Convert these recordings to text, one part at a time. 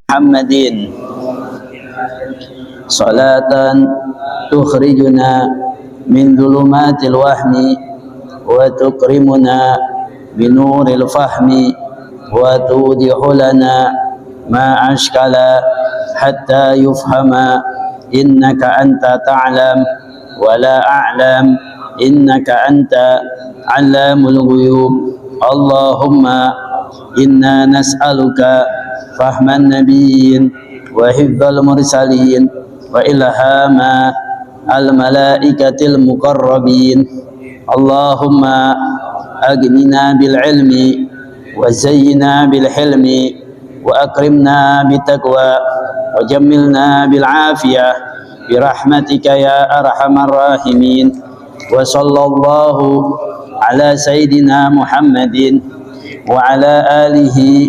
Muhammadin salatan tukhrijuna min dhulumatil wahmi wa tukrimuna min nuril fahmi wa tudihu lana ma ashkala hatta yufhama innaka anta ta'lam wa la a'lam innaka anta 'allamul ghuyub. Allahumma inna nas'aluka fahman nabiyyin wa hifdzal mursalin wa ilhama al malaikatil muqarrabin. Allahumma aghnina bil ilmi wa zayyina bil hilmi wa akrimna bit taqwa wa jammilna bil afiyah bi rahmatika ya arhamar rahimin. Wa sallallahu ala sayyidina Muhammadin wa ala alihi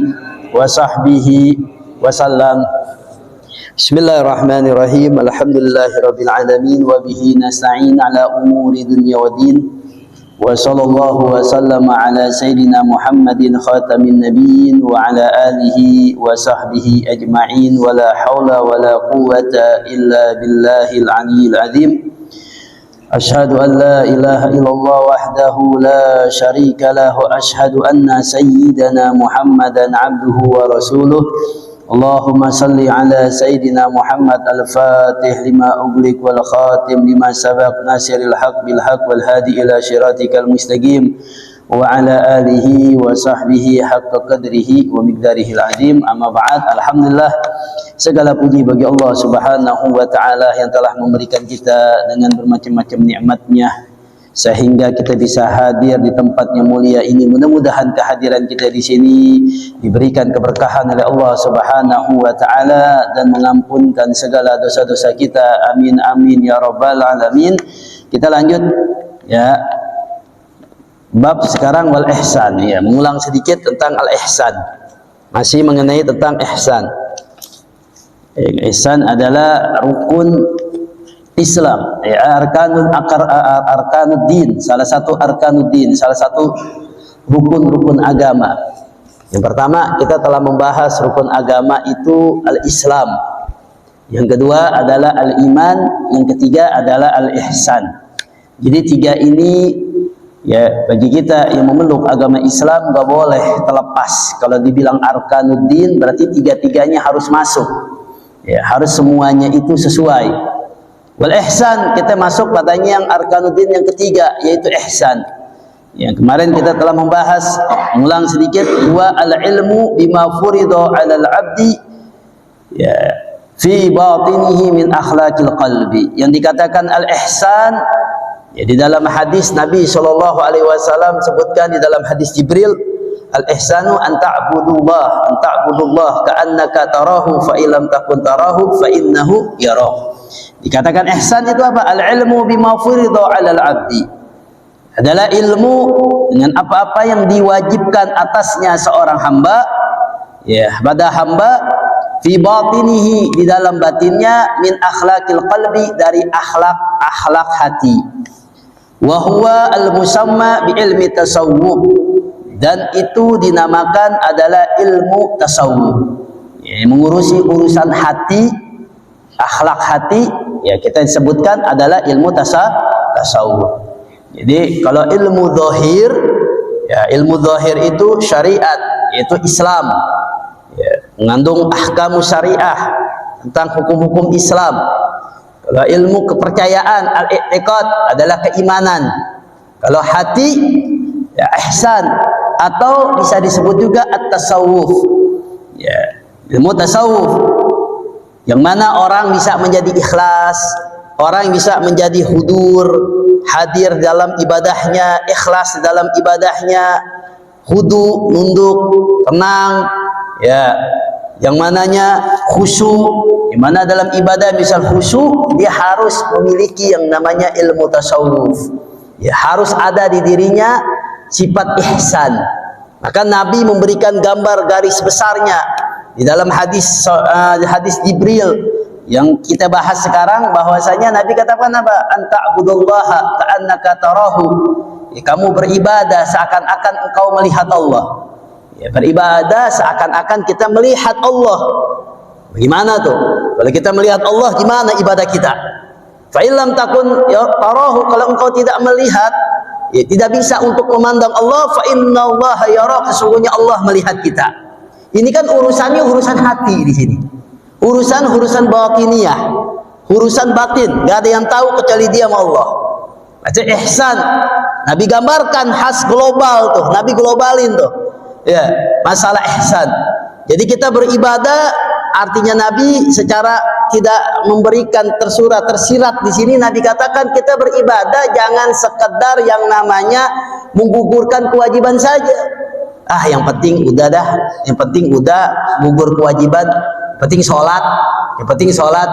wa sahbihi wasallam. Bismillahirrahmanirrahim. Alhamdulillahirabbil alamin wa bihi nasta'in ala umuri dunya waddin. Wa sallallahu wa sallama ala sayyidina Muhammadin khatamin nabiyyin wa ala alihi wa sahbihi ajma'in. Wa la haula wa la quwwata illa billahil aliyyil azim. Ashhadu an la ilaha illallah wahdahu la syarika lah wa ashhadu anna sayyidana Muhammadan abduhu wa rasuluh. Allahumma salli ala sayyidina Muhammad al-fatih lima ughliq wal khatim lima sabaq nasiril haq bil haq wal hadi ila siratikal mustaqim wa ala alihi wa sahbihi haqqa qadrihi wa miqdarihil azim. Amma ba'd. Alhamdulillah, segala puji bagi Allah Subhanahu wa taala yang telah memberikan kita dengan bermacam-macam nikmatnya sehingga kita bisa hadir di tempatnya mulia ini. Mudah-mudahan kehadiran kita di sini diberikan keberkahan oleh Allah Subhanahu wa taala dan mengampunkan segala dosa-dosa kita. Amin amin ya rabbal alamin. Kita lanjut ya. Bab sekarang wal ihsan, ya, mengulang sedikit tentang al ihsan. Masih mengenai tentang ihsan. Ihsan adalah rukun Islam, ya, arkanuddin, salah satu arkanuddin, salah satu rukun-rukun agama. Yang pertama kita telah membahas rukun agama itu al-Islam. Yang kedua adalah al-iman, yang ketiga adalah al-ihsan. Jadi tiga ini ya, bagi kita yang memeluk agama Islam gak boleh terlepas. Kalau dibilang arkanuddin berarti tiga-tiganya harus masuk, ya, harus semuanya itu sesuai. Wal ihsan kita masuk padanya yang arkanuddin yang ketiga, yaitu ihsan. Yang kemarin kita telah membahas, mengulang sedikit, wa al ilmu bima furido alal abdi ya fi batinihi min akhlaqil qalbi. Yang dikatakan al ihsan, ya, di dalam hadis Nabi SAW sebutkan di dalam hadis Jibril, al-ihsanu an ta'budullah ka'annaka tarahu fa illam takun tarahu fa innahu yarah. Dikatakan ihsan itu apa? Al-ilmu bima furida 'alal 'abdi. Adalah ilmu dengan apa-apa yang diwajibkan atasnya seorang hamba, ya, pada hamba, fi batinihi, di dalam batinnya, min akhlaqil qalbi, dari akhlak hati. Wa huwa al-musamma bi ilmi tasawuf, dan itu dinamakan adalah ilmu tasawuf, ya, mengurusi urusan hati, akhlak hati, ya, kita sebutkan adalah ilmu tasawuf. Jadi kalau ilmu zahir, ya, ilmu zahir itu syariat, yaitu Islam, ya, mengandung ahkamu syariah tentang hukum-hukum Islam. Kalau ilmu kepercayaan, al-i'tiqad, adalah keimanan. Kalau hati, ya, ihsan, atau bisa disebut juga at-tasawuf, ya, ilmu tasawuf, yang mana orang bisa menjadi ikhlas, Orang bisa menjadi hudur, hadir dalam ibadahnya, ikhlas dalam ibadahnya, hudu, nunduk, tenang, ya, yang mananya khusyuk. Di mana dalam ibadah misal khusyuk, dia harus memiliki yang namanya ilmu tasawuf. Ya, harus ada di dirinya sifat ihsan. Maka Nabi memberikan gambar garis besarnya di dalam hadis Jibril yang kita bahas sekarang, bahwasanya Nabi katakan apa? Anta'budullaha ka'annaka tarahu. Ya, kamu beribadah seakan-akan engkau melihat Allah. Ya, beribadah seakan-akan kita melihat Allah. Bagaimana tuh? Kalau kita melihat Allah, gimana ibadah kita? Fa illam takun ya tarahu, kalau engkau tidak melihat, ya, tidak bisa untuk memandang Allah, fa innallaha yara, sesungguhnya Allah melihat kita. Ini kan urusannya urusan hati di sini. Urusan batiniyah, urusan batin, gak ada yang tahu kecuali dia sama Allah. Itu ihsan. Nabi gambarkan khas global tuh, Nabi globalin tuh. Ya, masalah ihsan. Jadi kita beribadah, artinya Nabi secara tidak memberikan tersirat di sini Nabi katakan kita beribadah jangan sekedar yang namanya menggugurkan kewajiban saja. Yang penting udah gugur kewajiban. Yang penting sholat.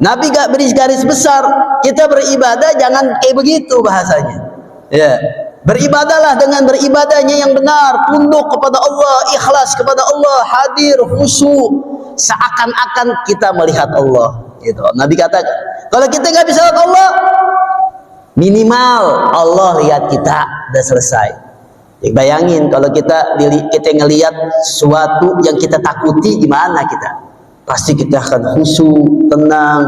Nabi gak beri garis besar. Kita beribadah jangan kayak begitu bahasanya. Ya, beribadahlah dengan beribadahnya yang benar, tunduk kepada Allah, ikhlas kepada Allah, hadir, khusyuk, seakan-akan kita melihat Allah. Gitu. Nabi katakan, kalau kita nggak bisa lihat Allah, minimal Allah lihat kita, udah selesai. Ya, bayangin kalau kita ngelihat sesuatu yang kita takuti, gimana kita? Pasti kita akan khusyuk, tenang,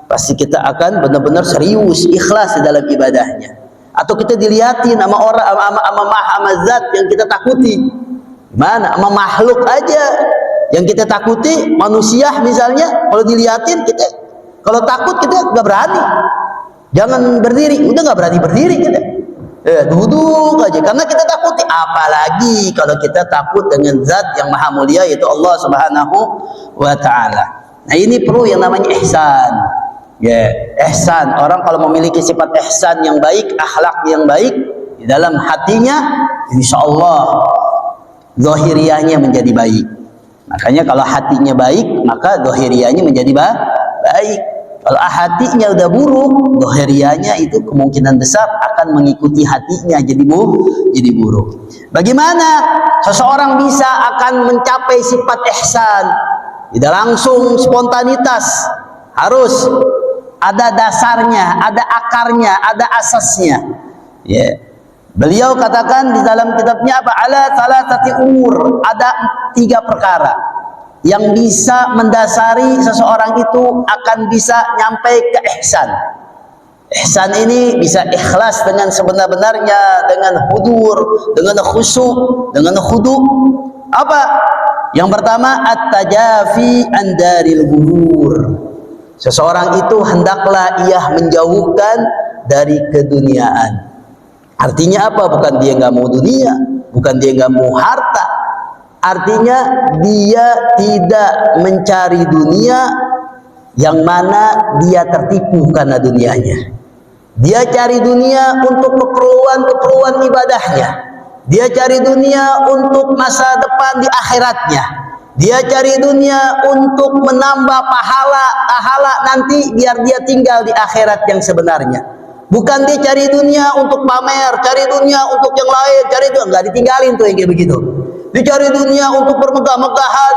pasti kita akan benar-benar serius, ikhlas di dalam ibadahnya. Atau kita dilihatin sama orang, sama zat yang kita takuti, gimana? Sama makhluk aja yang kita takuti, manusia misalnya, kalau dilihatin kita, kalau takut kita nggak berani, jangan berdiri, udah nggak berani berdiri kita. Duduk aja karena kita takuti, apalagi kalau kita takut dengan zat yang maha mulia yaitu Allah Subhanahu wa ta'ala. Nah, ini perlu yang namanya ihsan. Ya, ihsan. Orang kalau memiliki sifat ihsan yang baik, akhlak yang baik di dalam hatinya, insya Allah zahiriyahnya menjadi baik. Makanya kalau hatinya baik, maka zahiriyahnya menjadi baik. Kalau hatinya udah buruk, zahiriyahnya itu kemungkinan besar akan mengikuti hatinya jadi buruk. Bagaimana seseorang bisa akan mencapai sifat ihsan? Tidak langsung spontanitas, harus ada dasarnya, ada akarnya, ada asasnya. Ya. Beliau katakan di dalam kitabnya apa? Ala salasati umur, ada 3 perkara yang bisa mendasari seseorang itu akan bisa nyampe ke ihsan. Ihsan ini bisa ikhlas dengan sebenar-benarnya, dengan hudur, dengan khusyuk, dengan khudu. Apa? Yang pertama, at-tajafi an daril ghurur. Seseorang itu hendaklah ia menjauhkan dari keduniaan. Artinya apa? Bukan dia nggak mau dunia, bukan dia nggak mau harta. Artinya dia tidak mencari dunia yang mana dia tertipu karena dunianya. Dia cari dunia untuk keperluan ibadahnya. Dia cari dunia untuk masa depan di akhiratnya. Dia cari dunia untuk menambah pahala nanti biar dia tinggal di akhirat yang sebenarnya. Bukan dia cari dunia untuk pamer, cari dunia untuk yang lain, cari dunia, nggak ditinggalin tuh yang kayak begitu. Dicari dunia untuk bermegah-megahan,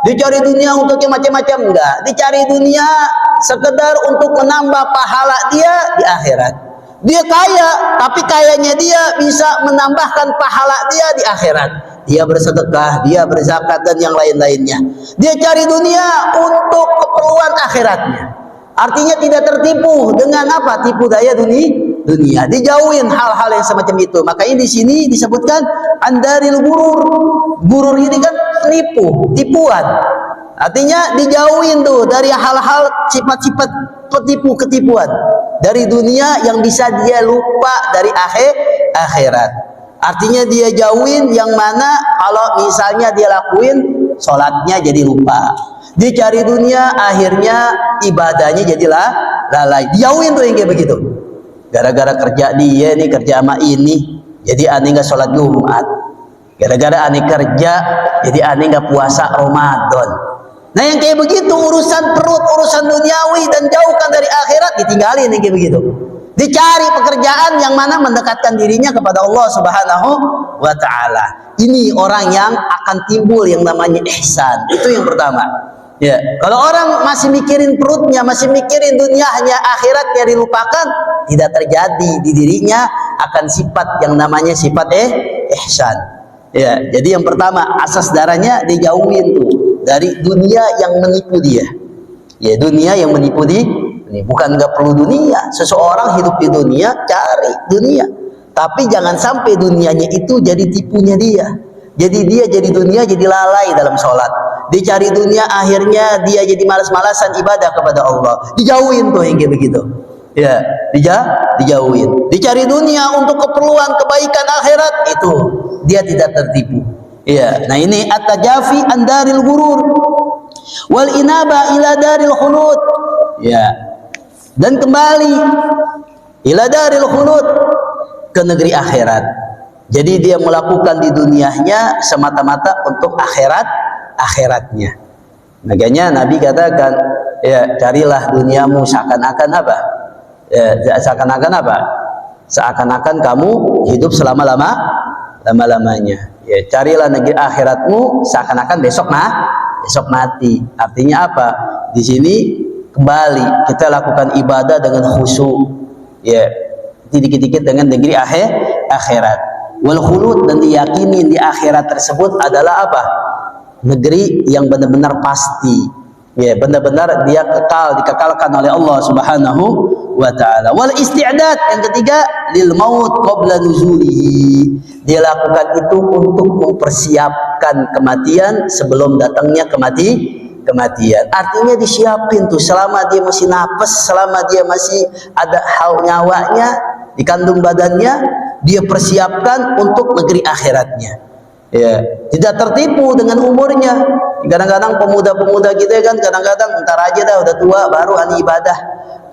dicari dunia untuk yang macam-macam, enggak. Dicari dunia sekedar untuk menambah pahala dia di akhirat. Dia kaya, tapi kayanya dia bisa menambahkan pahala dia di akhirat. Dia bersedekah, dia berzakat dan yang lain-lainnya. Dia cari dunia untuk keperluan akhiratnya. Artinya tidak tertipu dengan apa? Tipu daya dunia. Dijauhin hal-hal yang semacam itu. Makanya di sini disebutkan andaril gurur. Gurur ini kan tipuan. Artinya dijauhin tuh dari hal-hal sifat-sifat ketipuan dari dunia yang bisa dia lupa dari akhirat. Artinya dia jauhin yang mana kalau misalnya dia lakuin sholatnya jadi lupa, Dia cari dunia, akhirnya ibadahnya jadilah lalai. Dijauhin tuh yang kayak begitu. Gara-gara kerja dia nih, kerja sama ini, jadi aneh nggak sholat Jumat. Gara-gara aneh kerja, jadi aneh nggak puasa Ramadan. Nah yang kayak begitu, urusan perut, urusan duniawi dan jauhkan dari akhirat, ditinggalin yang kayak begitu. Dicari pekerjaan yang mana mendekatkan dirinya kepada Allah Subhanahu wa Ta'ala. Ini orang yang akan timbul yang namanya ihsan. Itu yang pertama. Ya, kalau orang masih mikirin perutnya, masih mikirin dunianya, akhiratnya dilupakan, tidak terjadi di dirinya akan sifat yang namanya sifat ihsan. Ya, jadi yang pertama, asas darahnya dijauhin tuh dari dunia yang menipu dia. Ya, dunia yang menipu dia. Ini bukan nggak perlu dunia. Seseorang hidup di dunia, cari dunia. Tapi jangan sampai dunianya itu jadi tipunya dia. Jadi dia jadi dunia, jadi lalai dalam sholat. Dia cari dunia, akhirnya dia jadi malas-malasan ibadah kepada Allah. Dijauhin tuh yang kayak begitu. Ya, dijauhin. Dicari dunia untuk keperluan kebaikan akhirat, itu dia tidak tertipu. Ya, nah ini at-tajafi an daril ghurur wal inaba ila daril khulud. Ya. Dan kembali ila daril khulud, ke negeri akhirat. Jadi dia melakukan di dunianya semata-mata untuk akhiratnya. Makanya Nabi katakan, ya carilah duniamu seakan-akan apa? Ya, seakan-akan apa? Seakan-akan kamu hidup selama-lamanya. Ya, carilah negeri akhiratmu seakan-akan besok mati. Artinya apa? Di sini kembali kita lakukan ibadah dengan khusyuk, ya dikit-dikit dengan negeri akhirat. Wal khulud, dan diyakini di akhirat tersebut adalah apa? Negeri yang benar-benar pasti, ya benar-benar dia dikekalkan oleh Allah Subhanahu wa Ta'ala. Wal isti'dad, yang ketiga, lil maut qabla nuzulihi, dia lakukan itu untuk mempersiapkan kematian sebelum datangnya kematian. Artinya disiapin tuh selama dia masih nafas, selama dia masih ada nyawanya di kandung badannya, dia persiapkan untuk negeri akhiratnya. Ya, tidak tertipu dengan umurnya. Kadang-kadang pemuda-pemuda kita kan kadang-kadang ntar aja dah udah tua baru aneh ibadah.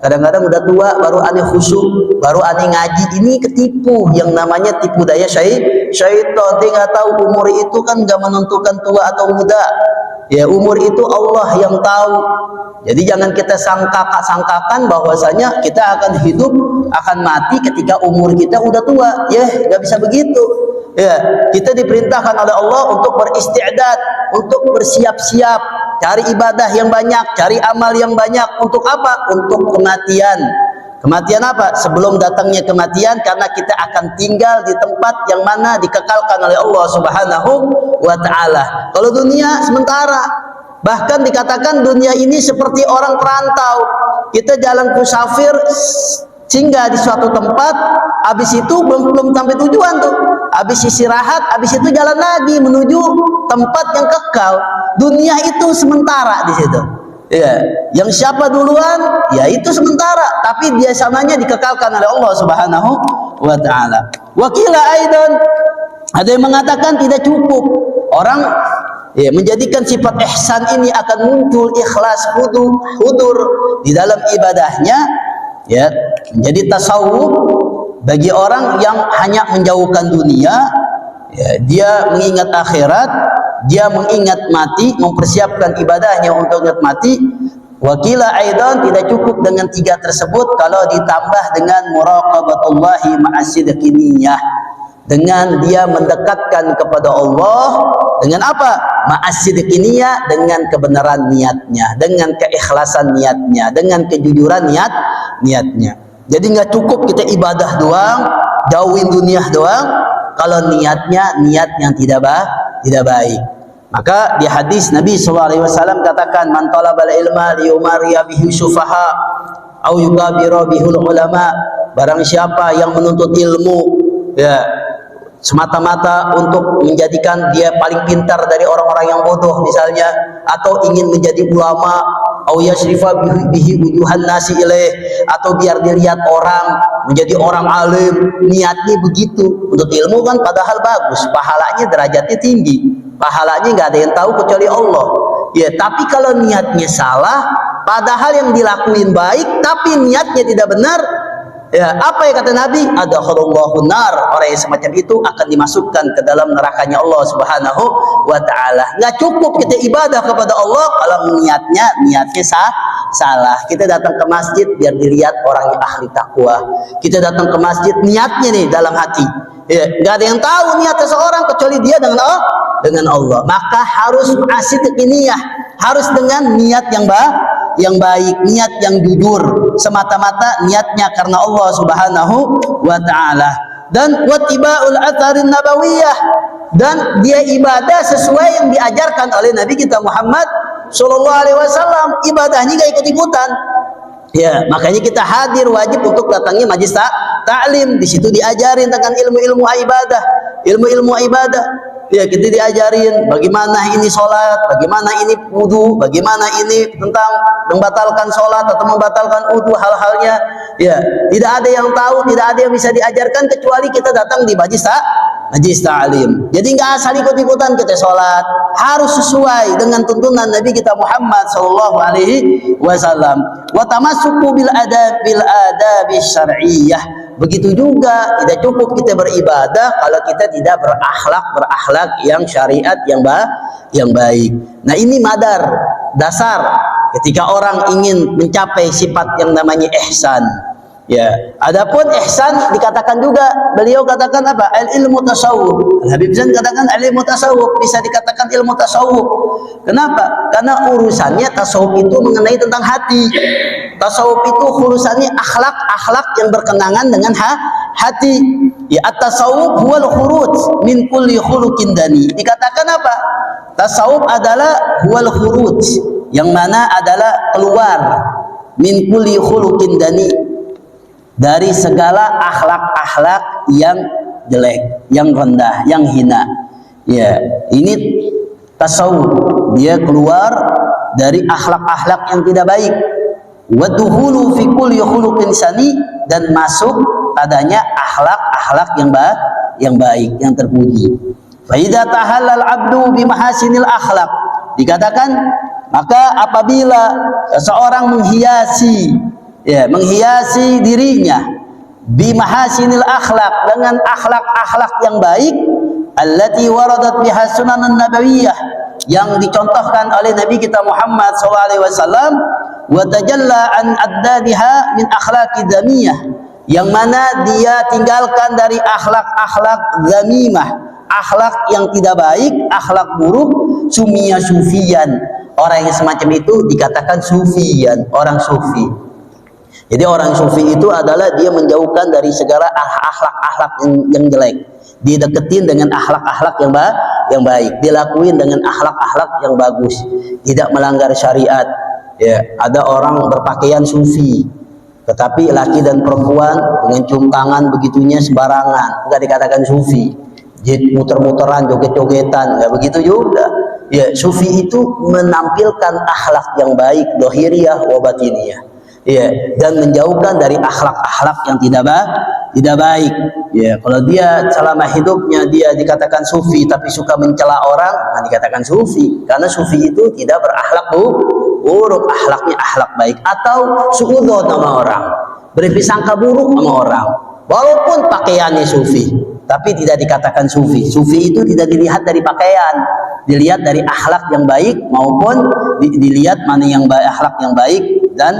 Kadang-kadang udah tua baru aneh khusyuk, baru aneh ngaji. Ini ketipu, yang namanya tipu daya syaitan. Dia nggak tahu umur itu kan nggak menentukan tua atau muda. Ya, umur itu Allah yang tahu. Jadi jangan kita sangkakan bahwasanya kita akan hidup, akan mati ketika umur kita udah tua. Ya, nggak bisa begitu. Ya, kita diperintahkan oleh Allah untuk beristi'dad, untuk bersiap-siap, cari ibadah yang banyak, cari amal yang banyak. Untuk apa? Untuk kematian. Kematian apa? Sebelum datangnya kematian, karena kita akan tinggal di tempat yang mana dikekalkan oleh Allah Subhanahu wa Ta'ala. Kalau dunia sementara, bahkan dikatakan dunia ini seperti orang perantau. Kita jalan musafir, singgah di suatu tempat, habis itu belum sampai tujuan tuh, habis istirahat, habis itu jalan lagi menuju tempat yang kekal. Dunia itu sementara di situ. Ya, yang siapa duluan, ya itu sementara, tapi dia sananya dikekalkan oleh Allah Subhanahu wa Ta'ala. Wakila aidan, ada yang mengatakan tidak cukup orang ya menjadikan sifat ihsan ini akan muncul ikhlas hudur di dalam ibadahnya, ya menjadi tasawuf bagi orang yang hanya menjauhkan dunia. Ya, dia mengingat akhirat, dia mengingat mati, mempersiapkan ibadahnya untuk ingat mati. Wakila aidan, tidak cukup dengan tiga tersebut kalau ditambah dengan muraqabatullahi ma'asidqi niyyah, dengan dia mendekatkan kepada Allah dengan apa? Ma'asidqi niyyah, dengan kebenaran niatnya, dengan keikhlasan niatnya, dengan kejujuran niatnya. Jadi nggak cukup kita ibadah doang, jauhin dunia doang, kalau niatnya niat yang tidak baik. Maka di hadis Nabi SAW katakan, man talabal ilma liyumariya bihi sufaha au yukabira bihul ulama, barang siapa yang menuntut ilmu ya semata-mata untuk menjadikan dia paling pintar dari orang-orang yang bodoh misalnya, atau ingin menjadi ulama, au yashrifa bihi wujuhan nasi ilaih, atau biar dilihat orang menjadi orang alim, niatnya begitu. Untuk ilmu kan padahal bagus, pahalanya derajatnya tinggi, pahalanya nggak ada yang tahu kecuali Allah. Ya, tapi kalau niatnya salah, padahal yang dilakuin baik, tapi niatnya tidak benar, ya, apa yang kata Nabi? Adakhalullahu nar. Orang yang semacam itu akan dimasukkan ke dalam nerakanya Allah Subhanahu wa taala. Nggak cukup kita ibadah kepada Allah kalau niatnya salah. Kita datang ke masjid biar dilihat orang yang ahli takwa. Kita datang ke masjid niatnya nih dalam hati. Ya, nggak ada yang tahu niat seseorang kecuali dia dengan Allah. Maka harus asyiq niyah, harus dengan niat yang baik, niat yang jujur, semata-mata niatnya karena Allah Subhanahu wa taala. Dan wattiba'ul atharin nabawiyah, dan dia ibadah sesuai yang diajarkan oleh Nabi kita Muhammad sallallahu alaihi wasallam. Ibadahnya gak ikut-ikutan. Ya, makanya kita hadir wajib untuk datangi majlis ta'lim. Di situ diajarin tentang ilmu-ilmu ibadah, ilmu-ilmu ibadah. Ya, kita diajarin bagaimana ini sholat, bagaimana ini wudu, bagaimana ini tentang membatalkan sholat atau membatalkan wudu, hal-halnya. Ya, tidak ada yang tahu, tidak ada yang bisa diajarkan kecuali kita datang di majlis ta'lim. Jadi nggak asal ikut-ikutan kita sholat, harus sesuai dengan tuntunan Nabi kita Muhammad sallallahu alaihi wasallam. Wa tamassuku bil adabi syar'iyyah. Begitu juga tidak cukup kita beribadah kalau kita tidak berakhlak yang syariat yang baik. Nah, ini dasar ketika orang ingin mencapai sifat yang namanya ihsan. Ya, adapun ihsan dikatakan juga, beliau katakan apa? Al-ilmu tasawuf. Habib Zain katakan al-ilmu tasawuf, bisa dikatakan ilmu tasawuf. Kenapa? Karena urusannya tasawuf itu mengenai tentang hati. Tasawuf itu urusannya akhlak yang berkenangan dengan hati. Ya, at-tasawuf huwal khuruj min kulli khuluqin dani. Dikatakan apa? Tasawuf adalah huwal khuruj, yang mana adalah keluar min kulli khuluqin dani, dari segala akhlak-akhlak yang jelek, yang rendah, yang hina. Ya, ini tasawuf, dia keluar dari akhlak-akhlak yang tidak baik. Wa dukhulu fi kulli khuluqin sani, dan masuk padanya akhlak-akhlak yang baik, yang terpuji. Fa idza tahallal 'abdu bi mahasinil akhlak, dikatakan maka apabila seseorang menghiasi dirinya bimahasinil akhlak, dengan akhlak-akhlak yang baik, allati waradat biha sunanan nabawiyah, yang dicontohkan oleh Nabi kita Muhammad SAW, wa tajalla an addadiha min akhlaqi dzamiyah, yang mana dia tinggalkan dari akhlak-akhlak dzamimah, akhlak yang tidak baik, akhlak buruk, sumia sufiyan. Orang yang semacam itu dikatakan sufiyan, orang sufi. Jadi orang sufi itu adalah dia menjauhkan dari segala akhlak-akhlak yang jelek, dideketin dengan akhlak-akhlak yang baik, dilakuin dengan akhlak-akhlak yang bagus, tidak melanggar syariat. Ya, ada orang berpakaian sufi, tetapi laki dan perempuan dengan cium tangan begitunya sembarangan, enggak dikatakan sufi. Jadi muter-muteran, joget-jogetan, enggak begitu juga. Ya, sufi itu menampilkan akhlak yang baik, dohiriyah wa batiniyah. Ya, dan menjauhkan dari akhlak-akhlak yang tidak baik. Ya, kalau dia selama hidupnya dia dikatakan sufi tapi suka mencela orang, nah dikatakan sufi. Karena sufi itu tidak berakhlak buruk, akhlaknya akhlak baik. Atau suudzon sama orang, berprasangka buruk sama orang, walaupun pakaiannya sufi, tapi tidak dikatakan sufi. Sufi itu tidak dilihat dari pakaian, dilihat dari akhlak yang baik, maupun dilihat mana yang baik, akhlak yang baik, dan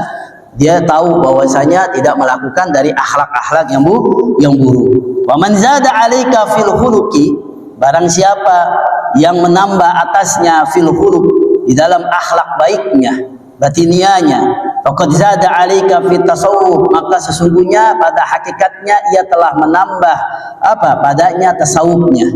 dia tahu bahwasanya tidak melakukan dari akhlak-akhlak yang buruk. Wa man zada 'alaika fil khuluqi, barang siapa yang menambah atasnya fil khuluq, di dalam akhlak baiknya, batinianya, faqad zada 'alaika fit tasawuf, maka sesungguhnya pada hakikatnya ia telah menambah apa? Padanya tasawufnya.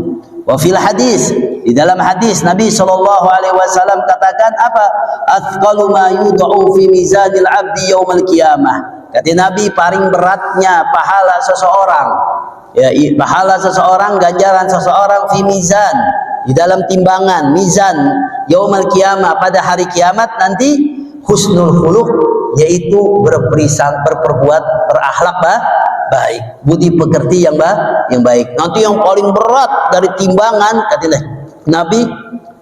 Wa fil hadis, di dalam hadis Nabi sallallahu alaihi wasallam katakan apa? Athqalu ma yud'u fi mizanil 'abdi yaumal qiyamah. Kata Nabi, paling beratnya pahala seseorang, ya, pahala seseorang, ganjaran seseorang fi mizan, di dalam timbangan mizan yaumal qiyamah, pada hari kiamat nanti, husnul khuluq, yaitu berbuat berakhlak baik, budi pekerti yang baik. Nanti yang paling berat dari timbangan, kata Nabi,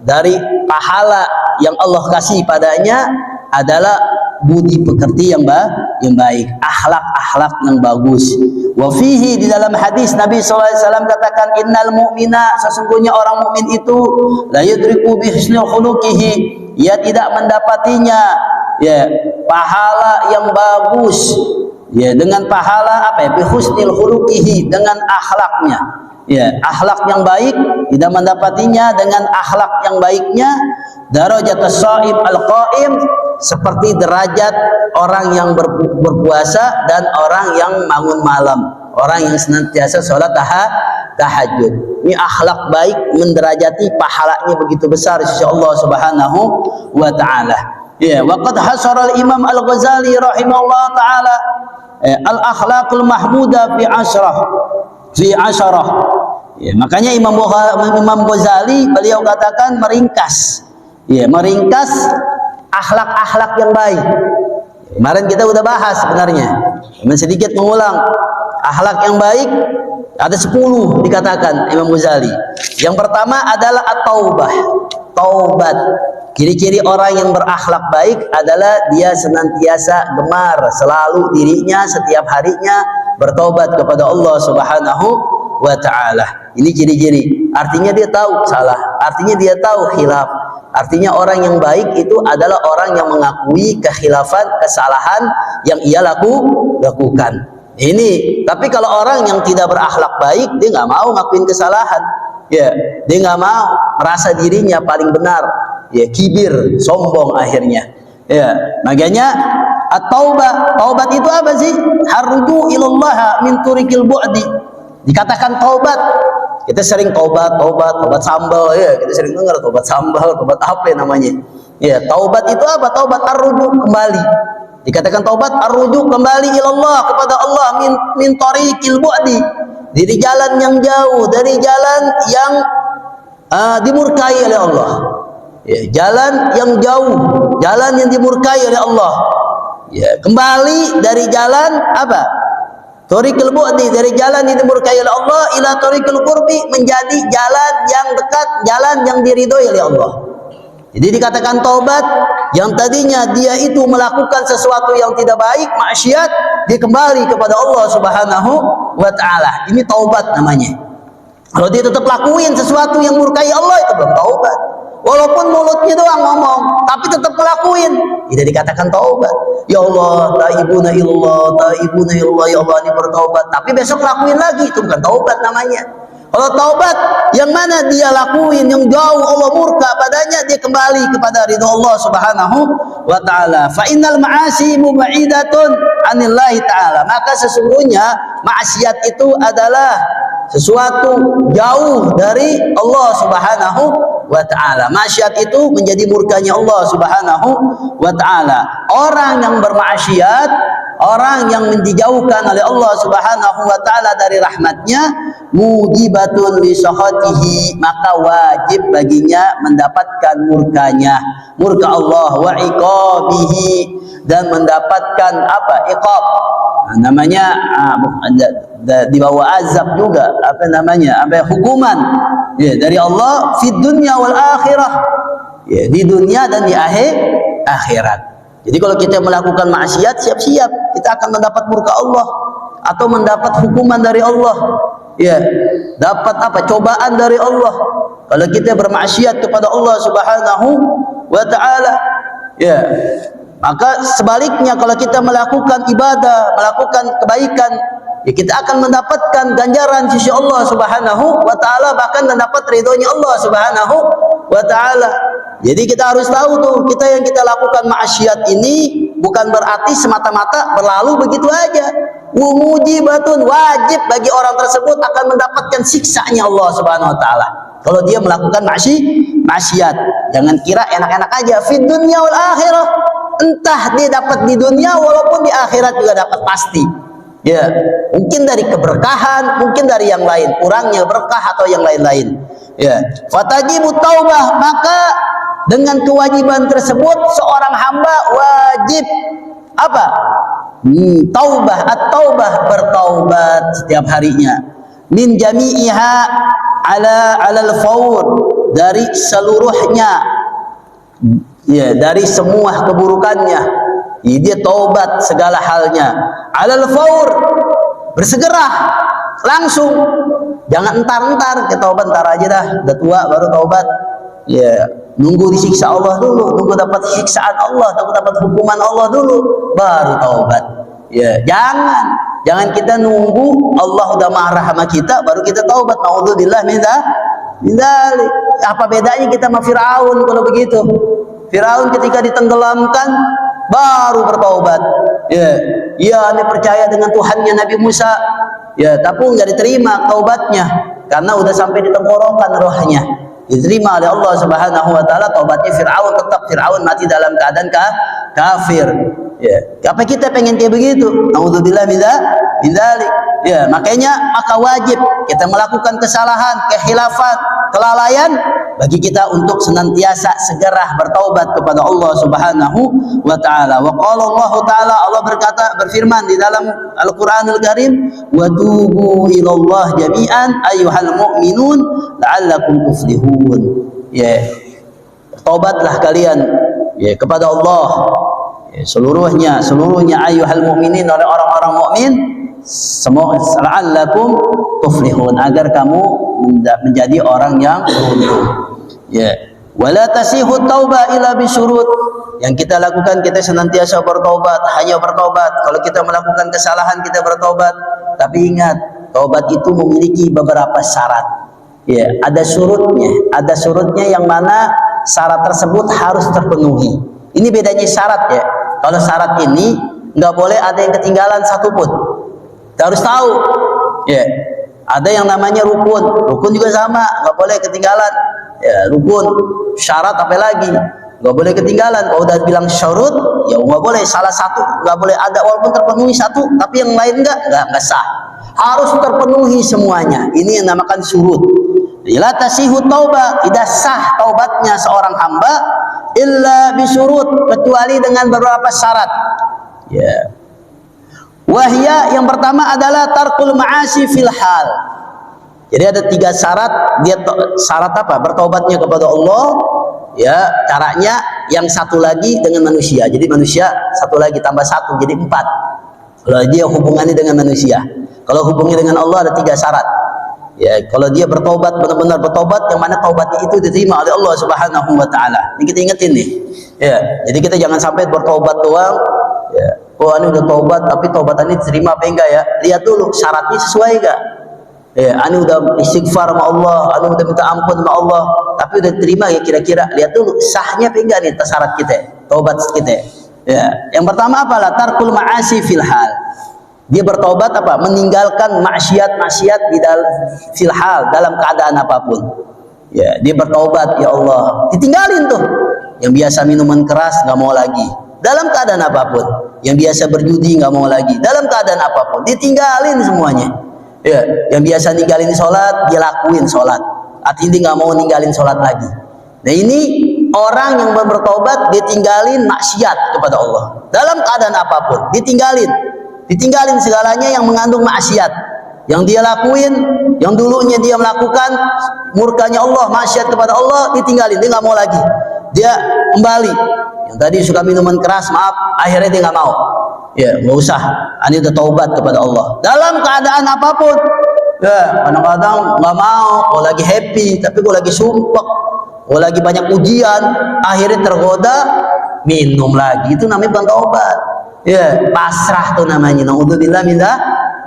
dari pahala yang Allah kasih padanya adalah budi pekerti yang baik, akhlak yang bagus. Wa fihi, di dalam hadis Nabi SAW katakan, innal mu'mina, sesungguhnya orang mukmin itu la yudriku bi husnil khuluqihi, ia tidak mendapatinya ya pahala yang bagus ya dengan pahala apa ya, bi husnil khuluqihi, dengan akhlaknya ya, akhlak yang baik tidak mendapatinya dengan akhlak yang baiknya. Darajatus shaim al-qaim, seperti derajat orang yang berpuasa dan orang yang bangun malam, orang yang senantiasa sholat tahajud. Ini akhlak baik menderajati pahalanya begitu besar insya Allah Subhanahu wa ta'ala. Ya, waqad hasara al-Imam Al-Ghazali rahimahullah ta'ala al-akhlaqul mahmuda fi asharah. Ya, makanya Imam Ghazali beliau katakan meringkas akhlak-akhlak yang baik. Kemarin kita udah bahas sebenarnya, sedikit mengulang. Akhlak yang baik ada 10 dikatakan Imam Ghazali. Yang pertama adalah at-taubah, taubat. Ciri-ciri orang yang berakhlak baik adalah dia senantiasa gemar selalu dirinya setiap harinya bertaubat kepada Allah Subhanahu wa ta'ala. Ini ciri-ciri. Artinya dia tahu salah, artinya dia tahu khilaf. Artinya orang yang baik itu adalah orang yang mengakui kekhilafan, kesalahan yang ia lakukan. Ini. Tapi kalau orang yang tidak berakhlak baik, dia nggak mau ngakuin kesalahan. Ya, dia nggak mau, merasa dirinya paling benar. Ya, kibir, sombong akhirnya. Ya, makanya at-taubah. Taubat itu apa sih? Harruju ilallah min turikil bu'di. Dikatakan taubat. Kita sering taubat sambal ya, kita sering dengar taubat sambal, taubat apa namanya. Ya, taubat itu apa? Taubat ar-rujuk, kembali. Dikatakan taubat ar-rujuk, kembali ilallah, kepada Allah, min tariqil bu'di, dari jalan yang jauh, dari jalan yang dimurkai oleh Allah. Ya, jalan yang jauh, jalan yang dimurkai oleh Allah. Ya, kembali dari jalan apa? Tariqul bu'di, dari jalan yang dimurkai oleh Allah, ila tariqul qurbi, menjadi jalan yang dekat, jalan yang diridhoi oleh Allah. Jadi dikatakan taubat, yang tadinya dia itu melakukan sesuatu yang tidak baik, maksiat, dia kembali kepada Allah Subhanahu wa ta'ala. Ini taubat namanya. Kalau dia tetap lakuin sesuatu yang murkai Allah, itu belum taubat. Walaupun mulutnya doang ngomong, tapi tetap ngelakuin, tidak dikatakan taubat. Ya Allah, taibuna illallah, ya Allah, ini bertaubat. Tapi besok lakuin lagi, itu bukan taubat namanya. Kalau taubat, yang mana dia lakuin, yang jauh Allah murka padanya, dia kembali kepada ridho Allah Subhanahu wa ta'ala. Fa innal ma'asi muba'idatun anillahi ta'ala. Maka sesungguhnya maksiat itu adalah sesuatu jauh dari Allah Subhanahu wa ta'ala. Maksiat itu menjadi murkanya Allah Subhanahu wa ta'ala. Orang yang bermaksiat, orang yang dijauhkan oleh Allah Subhanahu wa ta'ala dari rahmatnya, mujibatun li sakhatihi, maka wajib baginya mendapatkan murkanya, murka Allah, wa iqabihi, dan mendapatkan apa? Iqab. Namanya di bawah azab juga, apa namanya? Apa hukuman ya dari Allah fid dunya wal akhirah. Ya, di dunia dan di akhirat. Jadi kalau kita melakukan maksiat, siap-siap kita akan mendapat murka Allah atau mendapat hukuman dari Allah. Ya, dapat apa? Cobaan dari Allah. Kalau kita bermaksiat kepada Allah Subhanahu wa ta'ala, ya. Maka sebaliknya kalau kita melakukan ibadah, melakukan kebaikan, ya kita akan mendapatkan ganjaran sisi Allah Subhanahu wa ta'ala, bahkan mendapat ridhonya Allah Subhanahu wa ta'ala. Jadi kita harus tahu tuh, kita yang kita lakukan maksiat ini bukan berarti semata-mata berlalu begitu aja. Mujibatun, wajib bagi orang tersebut akan mendapatkan siksanya Allah Subhanahu wa ta'ala kalau dia melakukan maksiat. Jangan kira enak-enak aja fid dunya wal akhirah. Entah dia dapat di dunia walaupun di akhirat juga dapat pasti. Ya, mungkin dari keberkahan, mungkin dari yang lain, kurangnya berkah atau yang lain-lain. Ya, fatajibu taubah, maka dengan kewajiban tersebut seorang hamba wajib apa? Taubah, at-taubah, bertaubat setiap harinya. Min jami'iha alal faur, dari seluruhnya, ya, dari semua keburukannya. Ya, dia taubat segala halnya. Alal faur, bersegera, langsung. Jangan entar-entar, kita taubat entar aja dah, udah tua baru taubat. Ya, nunggu disiksa Allah dulu, nunggu dapat siksaan Allah, dapat hukuman Allah dulu, baru taubat. Ya, jangan kita nunggu Allah udah marah sama kita baru kita taubat. Naudzubillah min dzalik. Apa bedanya kita sama Firaun kalau begitu? Firaun ketika ditenggelamkan baru bertaubat. Ya, ini percaya dengan Tuhannya Nabi Musa. Ya, tapi nggak diterima taubatnya karena udah sampai di tenggorokan rohnya. Diterima oleh Allah Subhanahu wa taala taubatnya Firaun, tetap Firaun mati dalam keadaan kafir. Ya, apa kita pengen kayak begitu? Naudzubillah min dzalik. Ya, maka wajib kita melakukan kesalahan, kehilafan, kelalaian bagi kita untuk senantiasa segera bertaubat kepada Allah Subhanahu wa taala. Wa qala Allah taala, Allah berfirman di dalam Al-Qur'anul Karim, wa tubu ilallah jami'an ayyuhal mu'minun la'allakum tuflihun. Ya, bertaubatlah kalian ya kepada Allah ya, seluruhnya ayyuhal mu'minin, oleh orang-orang mukmin, semua la'allakum tuflihun, agar kamu menjadi orang yang beruntung. Ya, wala tasihut taubah illa bisyurut. Yang kita lakukan, kita senantiasa bertaubat, hanya bertaubat. Kalau kita melakukan kesalahan kita bertaubat, tapi ingat, taubat itu memiliki beberapa syarat. Ya, ada surutnya yang mana syarat tersebut harus terpenuhi. Ini bedanya syarat ya. Kalau syarat ini nggak boleh ada yang ketinggalan satupun. Kita harus tahu. Ya, ada yang namanya rukun juga sama, nggak boleh ketinggalan. Ya, rukun, syarat apa lagi? Nggak boleh ketinggalan. Kalau udah bilang syurut, ya nggak boleh salah satu, nggak boleh ada walaupun terpenuhi satu, tapi yang lain nggak sah. Harus terpenuhi semuanya. Ini yang namakan syurut. La tasihu taubah, tidak sah taubatnya seorang hamba illa bisyurut, kecuali dengan beberapa syarat. Ya. Wahya, yang pertama adalah tarkul ma'asi fil hal. Jadi ada 3 syarat. Syarat apa? Bertaubatnya kepada Allah. Ya, caranya yang satu lagi dengan manusia. Jadi manusia satu lagi tambah 1 jadi 4. Kalau dia hubungannya dengan manusia. Kalau hubungannya dengan Allah ada 3 syarat. Ya, kalau dia bertobat, benar-benar bertobat, yang mana taubatnya itu diterima oleh Allah Subhanahu wa taala. Ini kita ingetin nih. Ya, jadi kita jangan sampai bertobat doang. Ya, ini udah tobat tapi taubat ini diterima apa enggak ya? Lihat dulu syaratnya sesuai enggak? Ya, ini udah istighfar sama Allah, ini udah minta ampun sama Allah, tapi udah diterima ya kira-kira? Lihat dulu sahnya apa enggak nih syarat kita, taubat kita. Ya, yang pertama apalah tarkul ma'asi fil hal. Dia bertobat apa? Meninggalkan maksiat di dalam fil hal, dalam keadaan apapun. Ya, dia bertobat, ya Allah, ditinggalin tuh. Yang biasa minuman keras nggak mau lagi, dalam keadaan apapun. Yang biasa berjudi nggak mau lagi, dalam keadaan apapun. Ditinggalin semuanya. Ya, yang biasa ninggalin sholat, dia lakuin sholat. Artinya dia nggak mau ninggalin sholat lagi. Nah, ini orang yang bertobat, dia tinggalin maksiat kepada Allah. Dalam keadaan apapun, ditinggalin segalanya yang mengandung maksiat. Yang dia lakuin, yang dulunya dia melakukan murkanya Allah, maksiat kepada Allah, ditinggalin, dia nggak mau lagi. Dia kembali. Yang tadi suka minuman keras, maaf, akhirnya dia nggak mau. Ya, nggak usah. Ini udah taubat kepada Allah. Dalam keadaan apapun. Ya, kadang-kadang nggak mau, kalau lagi happy, tapi kalau lagi sumpah, kalau lagi banyak ujian, akhirnya tergoda, minum lagi. Itu namanya bukan taubat. Ya, pasrah tuh namanya. Naudzubillah min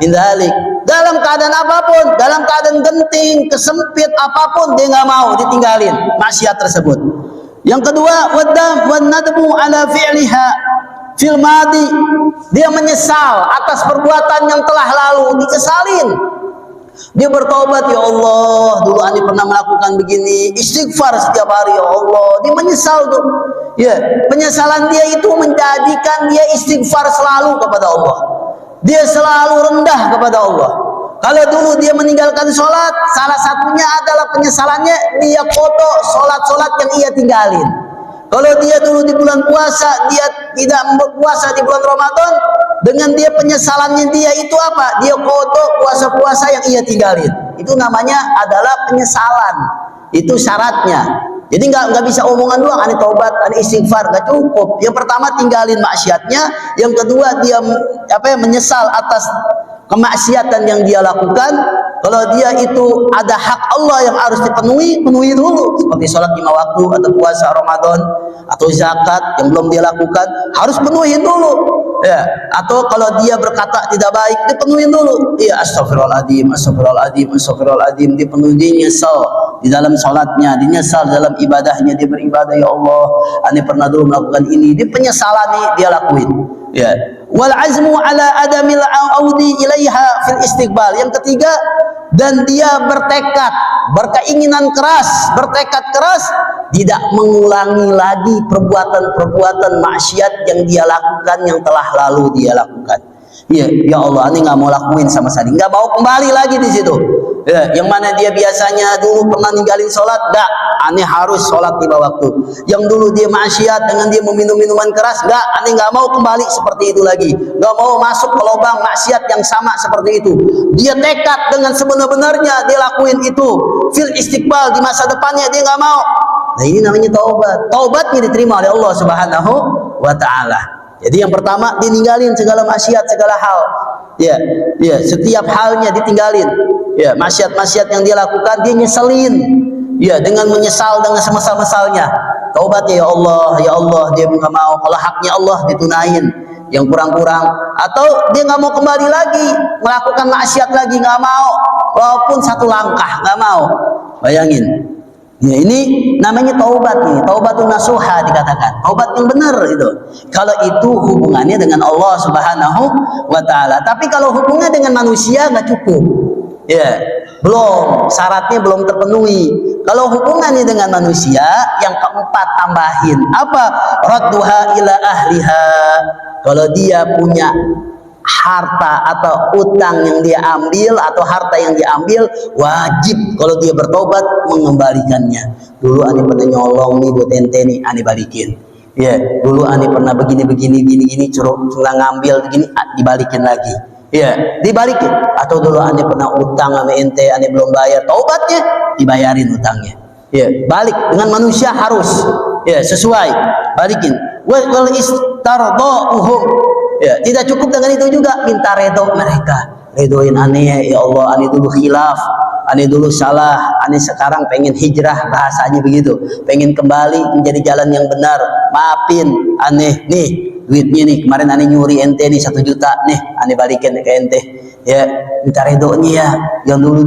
dzalik. Dalam keadaan apapun, dalam keadaan genting, kesempit apapun, dia nggak mau, ditinggalin maksiat tersebut. Yang kedua, wan nadmu ala fi'liha fil madi. Dia menyesal atas perbuatan yang telah lalu, disesalin. Dia bertobat, ya Allah, dulu ani pernah melakukan begini, istighfar setiap hari, ya Allah. Dia menyesal tuh. Ya, penyesalan dia itu menjadikan dia istighfar selalu kepada Allah. Dia selalu rendah kepada Allah. Kalau dulu dia meninggalkan sholat, salah satunya adalah penyesalannya dia qada sholat-sholat yang ia tinggalin. Kalau dia dulu di bulan puasa, dia tidak berpuasa di bulan Ramadan, dengan dia penyesalannya dia itu apa? Dia qada puasa-puasa yang ia tinggalin. Itu namanya adalah penyesalan. Itu syaratnya. Jadi nggak bisa omongan doang, ani taubat, ani istighfar, nggak cukup. Yang pertama tinggalin maksiatnya, yang kedua dia menyesal atas kemaksiatan yang dia lakukan. Kalau dia itu ada hak Allah yang harus dipenuhi, penuhi dulu, seperti sholat 5 waktu atau puasa Ramadan atau zakat yang belum dia lakukan, harus penuhi dulu. Ya, atau kalau dia berkata tidak baik, dipenuhi dulu. Iya, astagfirullahaladzim, astagfirullahaladzim, astagfirullahaladzim, dipenuhi, dia nyesal di dalam sholatnya, dia nyesal dalam ibadahnya, dia beribadah, ya Allah, ani pernah dulu melakukan ini, dia penyesalan nih dia lakuin. Ya, wal azmu ala adamil audi ilaiha fil istiqbal. Yang ketiga, dan dia bertekad, berkeinginan keras, bertekad keras tidak mengulangi lagi perbuatan-perbuatan maksiat yang dia lakukan, yang telah lalu dia lakukan. Ya, ya Allah, ini nggak mau lakuin sama sekali, nggak mau kembali lagi di situ. Ya, yang mana dia biasanya dulu pernah ninggalin sholat, enggak, aneh harus sholat 5 waktu. Yang dulu dia maksiat dengan dia meminum minuman keras, enggak, aneh nggak mau kembali seperti itu lagi, nggak mau masuk ke lubang maksiat yang sama seperti itu. Dia tekad dengan sebenar-benarnya dia lakuin itu, fil istiqbal, di masa depannya dia nggak mau. Nah, ini namanya taubat. Taubatnya diterima oleh Allah Subhanahu wa Ta'ala. Jadi yang pertama, ditinggalin segala maksiat, segala hal. Ya, ya, setiap halnya ditinggalin. Ya, maksiat-maksiat yang dia lakukan dia nyeselin. Ya, dengan menyesal dengan semesal-mesalnya. Taubatnya, ya Allah, dia nggak mau. Kalau haknya Allah ditunain, yang kurang-kurang, atau dia nggak mau kembali lagi melakukan maksiat lagi, nggak mau, walaupun satu langkah nggak mau. Bayangin. Ya, ini namanya taubat nih, taubatun nasuha dikatakan, taubat yang benar itu. Kalau itu hubungannya dengan Allah Subhanahu wa Ta'ala. Tapi kalau hubungannya dengan manusia nggak cukup. Ya, belum, syaratnya belum terpenuhi. Kalau hubungannya dengan manusia, yang keempat tambahin apa? Radduha ila ahliha. Kalau dia punya harta atau utang yang dia ambil atau harta yang diambil, wajib kalau dia bertobat mengembalikannya. Dulu ani pernah nyolong nih buat ente nih, ani balikin. Ya, dulu ani pernah begini curang ngambil begini, dibalikin lagi. Ya, dibalikin. Atau dulu ani pernah utang sama ente, ani belum bayar, taubatnya dibayarin utangnya. Ya, balik dengan manusia harus ya sesuai, balikin. Wal istardahuhum. Ya, tidak cukup dengan itu juga, minta redho mereka. Redoin aneh, ya Allah, aneh dulu khilaf, aneh dulu salah, aneh sekarang pengen hijrah, bahasanya begitu, pengen kembali menjadi jalan yang benar, maafin aneh nih, duitnya nih kemarin aneh nyuri ente nih 1 juta nih, aneh balikin ke ente. Ya, minta redonya ya, yang dulu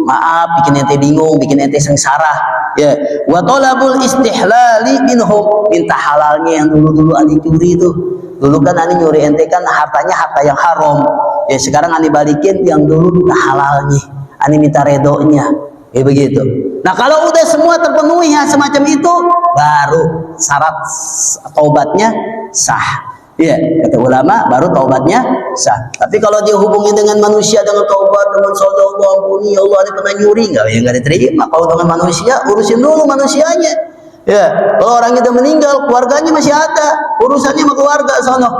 maaf, bikin ente bingung, bikin ente sengsara. Ya, wa talabul istihlali minhum, minta halalnya yang dulu aneh curi itu. Dulu kan ani nyuri ente kan hartanya harta yang haram. Ya, sekarang ani balikin yang dulu minta halalnya, ani minta redonya. Ya begitu. Nah, kalau udah semua terpenuhi ya semacam itu, baru syarat taubatnya sah. Ya, kata ulama, baru taubatnya sah. Tapi kalau dia hubungi dengan manusia, dengan taubat, dengan saudara, Allah ampuni, ya Allah, ini pernah nyuri, nggak diterima. Kalau dengan manusia, urusin dulu manusianya. Ya, kalau orang itu meninggal, keluarganya masih ada, urusannya sama keluarga sono.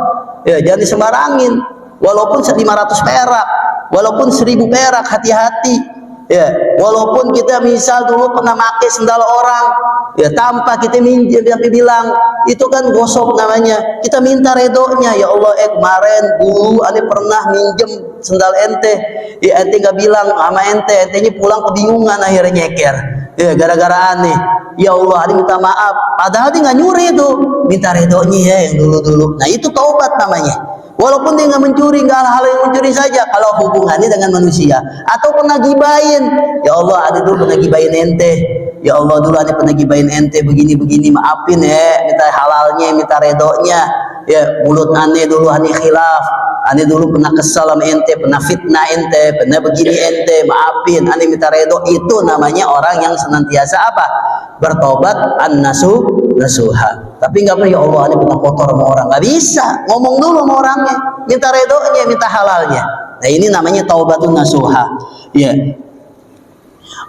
Ya, jangan disembarangin. Walaupun 500 perak, walaupun 1000 perak, hati-hati. Ya, walaupun kita misal dulu pernah pakai sendal orang, ya tanpa kita minjem, tapi bilang itu kan gosok namanya. Kita minta redonya, ya Allah, kemarin dulu ane pernah minjem sendal ente, ya ente nggak bilang sama ente, entenya pulang kebingungan akhirnya nyeker. Ya, gara-gara aneh, ya Allah, aneh minta maaf, padahal dia nggak nyuri itu, minta redonya ya yang dulu. Nah, itu taubat namanya. Walaupun dia nggak mencuri, nggak hal-hal yang mencuri saja, kalau hubungannya dengan manusia, atau pernah gibain, ya Allah, aneh dulu pernah gibain ente, ya Allah, dulu aneh pernah gibain ente begini, maafin ya, minta halalnya, minta redonya. Ya, mulut aneh dulu aneh khilaf, aneh dulu pernah kesal sama ente, pernah fitnah ente, pernah begini ente, maafin, aneh minta redo. Itu namanya orang yang senantiasa apa? Bertobat, nasuha. Tapi nggak pernah, ya Allah, aneh pernah kotor sama orang, nggak bisa. Ngomong dulu sama orangnya, minta redonya, minta halalnya. Nah, ini namanya taubatun nasuha. Ya.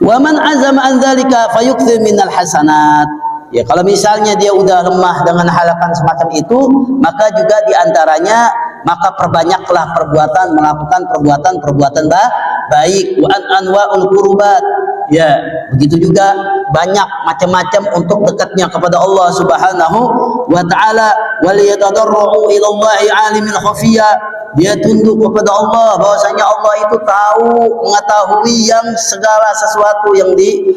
Wa man azama an dzalika fayukthir minal hasanat. Ya, kalau misalnya dia udah lemah dengan halakan semacam itu, maka juga diantaranya, maka perbanyaklah melakukan perbuatan baik. Wa anwa'ul qurbat, Ya, begitu juga banyak macam-macam untuk dekatnya kepada Allah Subhanahu wa taala. Wal yatadarru ila Allah alimul khafiyya, dia tunduk kepada Allah, bahwasanya Allah itu tahu, mengetahui yang segala sesuatu yang di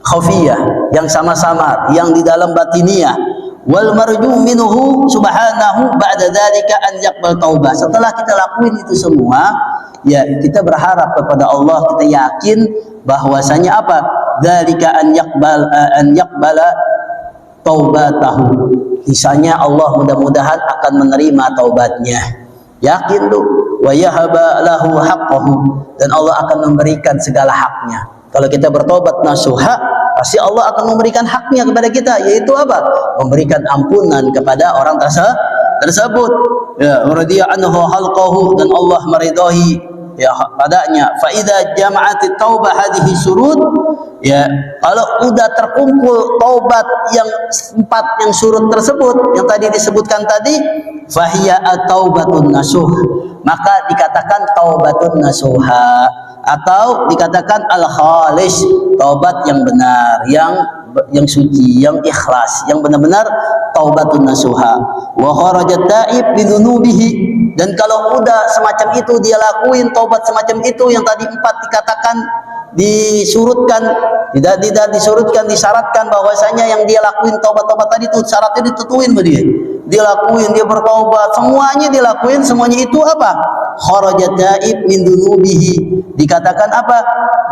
khafiyah, yang sama-sama, yang di dalam batiniah. Wal marju minhu subhanahu ba'da dzalika an yaqbal taubah. Setelah kita lakuin itu semua, ya kita berharap kepada Allah, kita yakin bahwasanya apa? Dzalika an yaqbala taubatahu. Misalnya Allah mudah-mudahan akan menerima taubatnya. Yakin tuh. Wa yahaba lahu haqqahu, dan Allah akan memberikan segala haknya. Kalau kita bertobat nasuha, pasti Allah akan memberikan haknya kepada kita, yaitu apa? Memberikan ampunan kepada orang tersebut. Ya, radiya anhu halqahu, dan Allah meridai ya padanya. Fa idza jama'atit taubah hadhihi surut, ya kalau udah terkumpul taubat yang 4 yang surut tersebut yang tadi disebutkan tadi, fahiya at-taubatun nasuh, maka dikatakan taubatun nasuha, atau dikatakan al-khalis, taubat yang benar, yang suci, yang ikhlas, yang benar-benar taubatun nasuha. Wa kharajat taib bidzunubihi, dan kalau udah semacam itu dia lakuin taubat semacam itu yang tadi 4 dikatakan, disurutkan, tidak disurutkan, disyaratkan bahwasanya yang dia lakuin taubat-taubat tadi itu syaratnya ditentuin dia. Dia lakuin, dia bertaubat, semuanya dilakuin, semuanya itu apa? Kharajat taib min dzunubihi, dikatakan apa?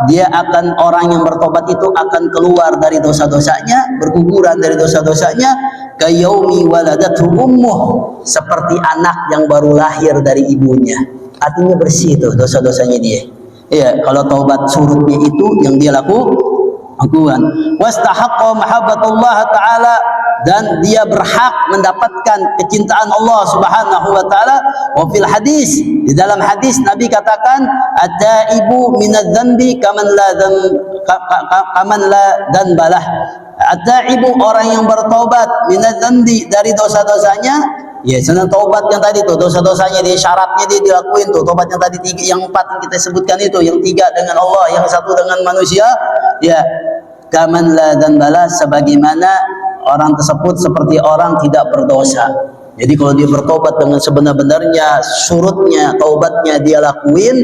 Dia akan, orang yang bertobat itu akan keluar dari dosa-dosanya, berguguran dari dosa-dosanya, kayaumi waladathu ummuh, seperti anak yang baru lahir dari ibunya. Artinya bersih itu dosa-dosanya dia. Ya, kalau taubat surutnya itu yang dia lakukan. Wastahaqqa mahabbatullah taala, dan dia berhak mendapatkan kecintaan Allah Subhanahu wa taala. Wa fil hadis, di dalam hadis Nabi katakan, at-taibu minadz-dzambi kaman la dzambalah. At-taibu, orang yang bertobat, minadz-dzambi, dari dosa-dosanya. Ya, senang taubat yang tadi tuh, dosa-dosanya dia, syaratnya dia dilakuin tuh. Taubat yang tadi yang 4 yang kita sebutkan itu, yang 3 dengan Allah, yang 1 dengan manusia. Ya, kaman la dzambalah, sebagaimana orang tersebut seperti orang tidak berdosa. Jadi kalau dia bertobat dengan sebenar-benarnya, surutnya taubatnya dia lakuin,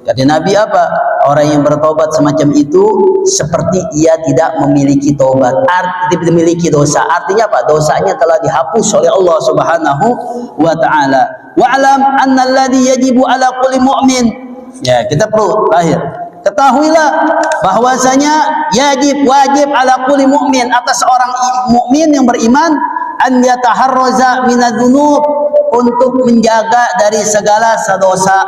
kata Nabi apa? Orang yang bertobat semacam itu seperti ia tidak memiliki taubat, tidak memiliki dosa. Artinya apa? Dosanya telah dihapus oleh Allah Subhanahu wa taala. Wa'lam anna alladhi yajibu ala kulli mu'min. Ya, kita perlu lahir. Ketahuilah bahwasanya wajib ala kulli mu'min, atas seorang mukmin yang beriman, an yataharraza minadz-dzunub, untuk menjaga dari segala dosa,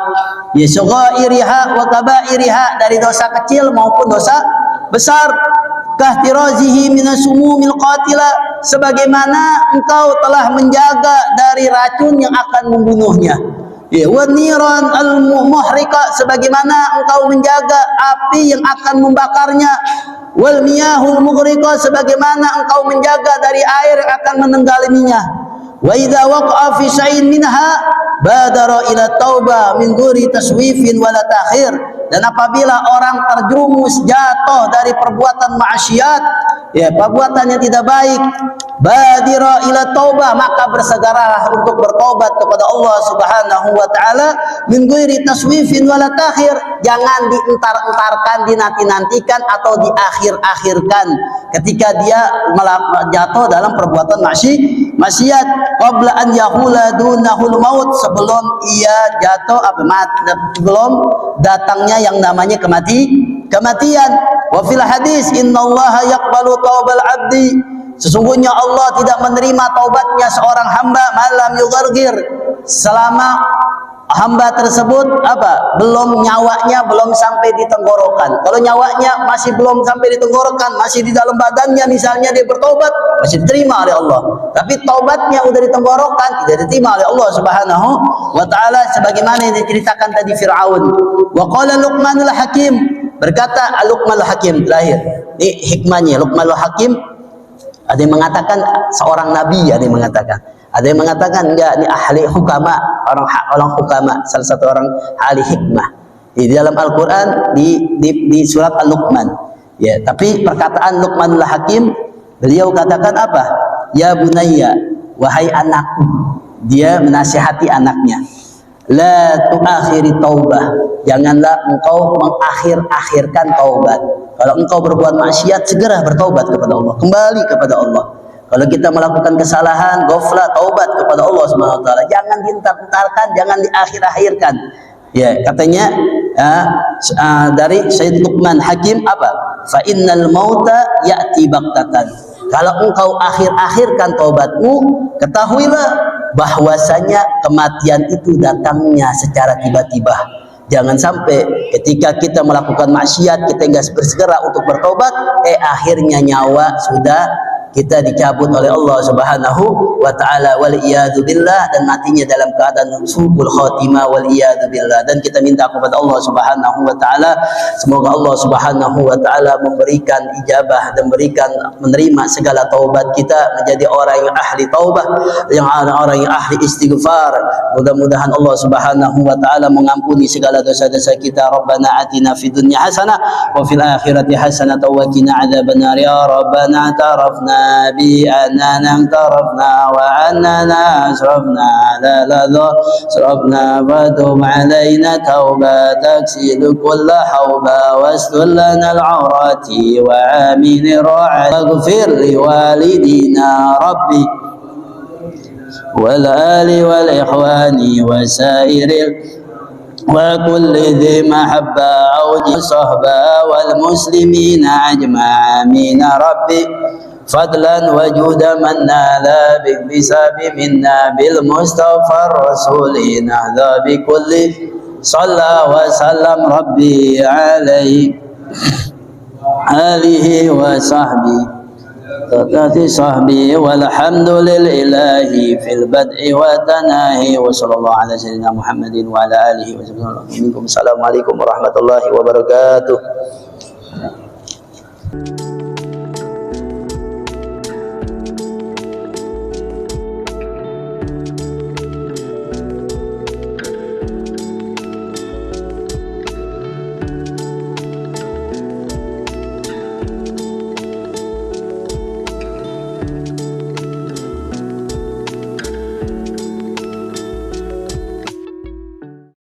ya saghairiha wa kabairiha, dari dosa kecil maupun dosa besar. Kahtirazihi minasumumil qatila, sebagaimana engkau telah menjaga dari racun yang akan membunuhnya. Ya, wa niran al-muhrika, sebagaimana engkau menjaga api yang akan membakarnya. Wal miyahul mughrika, sebagaimana engkau menjaga dari air yang akan menenggelaminya. Wa idza waqa'a fi syai'in minha badara ila taubah min ghairi taswifin wala ta'khir, dan apabila orang terjerumus jatuh dari perbuatan maksiat, ya perbuatan yang tidak baik, badira ila taubah, maka bersegeralah untuk bertobat kepada Allah Subhanahu wa taala, min ghairi taswifin wala ta'khir, jangan dientar-entarkan, dinanti-nantikan atau diakhir-akhirkan ketika dia jatuh dalam perbuatan maksiat, qabla an yahula dunahul maut, sebelum ia jatuh sebelum datangnya yang namanya kematian. Wa fil hadis, innallaha yaqbalu taubal abdi, sesungguhnya Allah tidak menerima taubatnya seorang hamba, malam yughargir, selama hamba tersebut nyawanya belum sampai di tenggorokan. Kalau nyawanya masih belum sampai di tenggorokan, masih di dalam badannya, misalnya dia bertobat, masih diterima oleh Allah. Tapi taubatnya udah di tenggorokan, tidak diterima oleh Allah Subhanahu wa taala, sebagaimana yang diceritakan tadi Firaun. Wa qala Luqmanul Hakim, berkata Luqmanul Hakim lahir. Ini hikmahnya Luqmanul Hakim. Ada yang mengatakan seorang nabi, ada yang mengatakan enggak, ini ahli hukama, orang hukama, salah satu orang ahli hikmah. Di dalam Al-Qur'an di surat Al-Luqman. Ya, tapi perkataan Luqmanul Hakim, beliau katakan apa? Ya bunayya, wahai anakku. Dia menasihati anaknya. La tuakhiri taubah. Janganlah engkau mengakhir-akhirkan taubat. Kalau engkau berbuat maksiat, segera bertaubat kepada Allah, kembali kepada Allah. Kalau kita melakukan kesalahan, ghaflah, taubat kepada Allah Subhanahu wa taala. Jangan dientar-entarkan, jangan diakhir-akhirkan. Ya, katanya dari Sayyid Luqman Hakim apa? Fa innal mauta ya'ti baktatan. Kalau engkau akhir-akhirkan taubatmu, ketahuilah bahwasanya kematian itu datangnya secara tiba-tiba. Jangan sampai ketika kita melakukan maksiat, kita enggak bersegera untuk bertobat, akhirnya nyawa sudah kita dicabut oleh Allah Subhanahu wa taala, wal iyadu billah, dan matinya dalam keadaan su'ul khatimah, wal iyadu billah. Dan kita minta kepada Allah Subhanahu wa taala, semoga Allah Subhanahu wa taala memberikan ijabah dan menerima segala taubat kita, menjadi orang yang ahli taubah, orang yang ahli istighfar. Mudah-mudahan Allah Subhanahu wa taala mengampuni segala dosa-dosa kita. Rabbana atina fid dunya hasanah wa fil akhirati hasanah wa qina adzabannar. Ya Rabbana tarafna بأننا اغترفنا وأننا أسرفنا على لظى أسرفنا فتب علينا توبة تكسل كل حوبة واستر لنا العورات وعامل الرعد واغفر لوالدينا ربي والآل والإخوان وسائر وكل ذي محبة أوجه صحبة والمسلمين أجمعين ربي فضلا وجودا من نال بسبب منا بالمصطفى الرسول نهضى بكل صلى وسلم ربي عليه آله وصحبه صحبه والحمد لله في البدء والتناهي وصلى الله على سيدنا محمد وعلى آله وصحبه وسلم. Assalamualaikum warahmatullahi wabarakatuh.